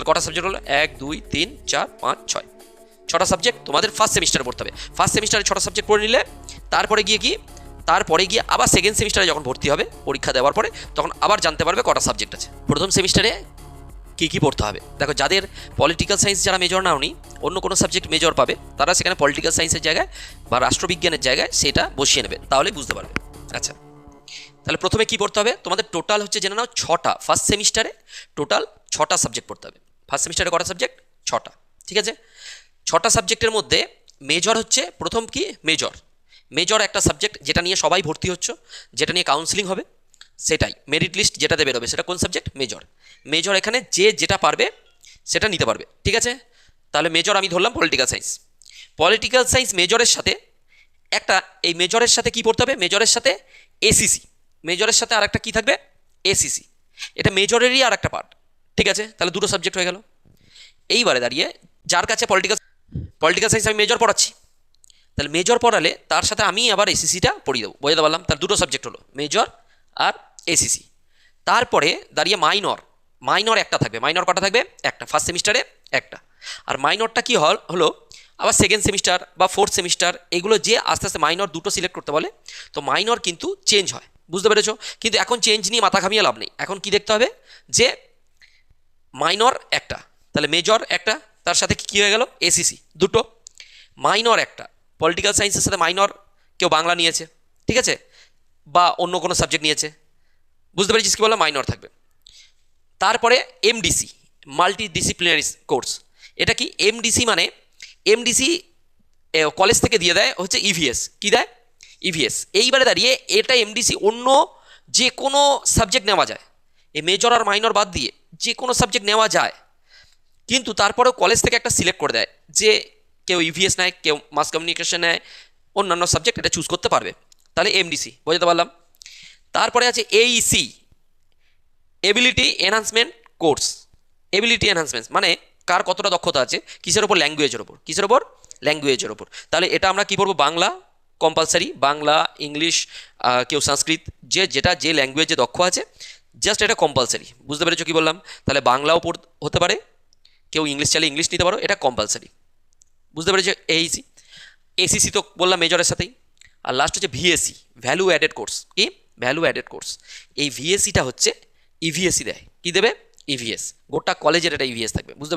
কটা সাবজেক্ট হলো? 1 2 3 4 5 6, 6টা সাবজেক্ট তোমাদের ফার্স্ট সেমিস্টারে পড়তে হবে। ফার্স্ট সেমিস্টারে 6টা সাবজেক্ট পড়ে নিলে তারপরে গিয়ে আবার সেকেন্ড সেমিস্টারে যখন ভর্তি হবে পরীক্ষা দেওয়ার পরে, তখন আবার জানতে পারবে কটা সাবজেক্ট আছে। প্রথম সেমিস্টারে কী পড়তে হবে দেখো, যাদের পলিটিক্যাল সায়েন্স যারা মেজর নাওনি, অন্য কোনো সাবজেক্ট মেজর পাবে, তারা সেখানে পলিটিক্যাল সায়েন্সের জায়গায় বা রাষ্ট্রবিজ্ঞানের জায়গায় সেটা বসিয়ে নেবে, তাহলে বুঝতে পারবে। আচ্ছা, তাহলে প্রথমে কী পড়তে হবে তোমাদের? টোটাল হচ্ছে জেনে নাও 6টা, ফার্স্ট সেমিস্টারে টোটাল 6টা সাবজেক্ট পড়তে হবে। ফার্স্ট সেমিস্টারে কটা সাবজেক্ট? 6টা, ঠিক আছে। 6টা সাবজেক্টের মধ্যে মেজর হচ্ছে প্রথম কি? মেজর একটা সাবজেক্ট যেটা নিয়ে সবাই ভর্তি হচ্ছে, যেটা নিয়ে কাউন্সিলিং হবে, সেটাই মেরিট লিস্ট যেটাতে বেরোবে সেটা কোন সাবজেক্ট? মেজর এখানে যে যেটা পারবে সেটা নিতে পারবে, ঠিক আছে। তাহলে মেজর আমি ধরলাম পলিটিক্যাল সায়েন্স মেজরের সাথে এই মেজরের সাথে কি পড়তে হবে? মেজরের সাথে এসিসি, মেজরের সাথে আর একটা কী থাকবে? এসিসি। এটা মেজরেরই আর একটা পার্ট, ঠিক আছে। তাহলে দুটো সাবজেক্ট হয়ে গেল। এইবারে দাঁড়িয়ে যার কাছে পলিটিক্যাল সায়েন্স আমি মেজর পড়াচ্ছি, তাহলে মেজর পড়ালে তার সাথে আমি আবার এসিসিটা পড়িয়ে দেবো, বোঝাতে পারলাম? তার দুটো সাবজেক্ট হলো, মেজর আর এসিসি। তারপরে দাঁড়িয়ে মাইনর একটা থাকবে। মাইনর কটা থাকবে? একটা, ফার্স্ট সেমিস্টারে একটা। আর মাইনরটা কি হলো আবার সেকেন্ড সেমিস্টার বা ফোর্থ সেমিস্টার, এগুলো যে আস্তে আস্তে মাইনর দুটো সিলেক্ট করতে বলে, তো মাইনর কিন্তু চেঞ্জ হয়, বুঝতে পেরেছো? কিন্তু এখন চেঞ্জ নিয়ে মাথা ঘামিয়ে লাভ নেই। এখন কি দেখতে হবে যে মাইনর একটা, তাহলে মেজর একটা, তার সাথে কী হয়ে গেল? এসিসি দুটো। মাইনর একটা, পলিটিক্যাল সায়েন্সের সাথে মাইনর কেউ বাংলা নিয়েছে, ঠিক আছে, বা অন্য কোনো সাবজেক্ট নিয়েছে, বুঝতে পেরেছিস কি বললাম? মাইনর থাকবে। তারপরে এমডিসি, মাল্টি ডিসিপ্লিনারি কোর্স। এটা কি? এমডিসি কলেজ থেকে দিয়ে দেয় হচ্ছে ইভিএস। কি দেয়? ইভিএস। এইবারে দাঁড়িয়ে এটা এমডিসি অন্য যে কোনো সাবজেক্ট নেওয়া যায়, এই মেজর আর মাইনর বাদ দিয়ে যে কোনো সাবজেক্ট নেওয়া যায়, কিন্তু তারপরেও কলেজ থেকে একটা সিলেক্ট করে দেয় যে কেউ ইভিএস নেয়, কেউ মাস কমিউনিকেশন নেয়, অন্যান্য সাবজেক্ট এটা চুজ করতে পারবে। তাহলে এমডিসি, বোঝাতে পারলাম? তারপরে আছে AEC, ability enhancement course. Ability enhancement মানে কার কতটা দক্ষতা আছে, কিসের ওপর? ল্যাঙ্গুয়েজের ওপর। তাহলে এটা আমরা কি পড়বো? বাংলা কম্পালসারি, বাংলা, ইংলিশ, কেউ সংস্কৃত, যে ল্যাঙ্গুয়েজে দক্ষ আছে, জাস্ট এটা কম্পালসারি। বুঝতে পেরেছো কি বললাম? তাহলে বাংলাও হতে পারে, কেউ ইংলিশ চাইলে ইংলিশ নিতে পারো, এটা কম্পালসারি। বুঝতে পেরেছো? এইসি। এসিসি তো বললাম মেজরের সাথেই। আর লাস্ট হচ্ছে ভিএসসি, ভ্যালু অ্যাডেড কোর্স। কি? Value added course. এই ভিএসসিটা হচ্ছে ইভিএসসি দেয়। কি দেবে? ইভিএস। গোটা কলেজের এটা ইভিএস থাকবে, বুঝতে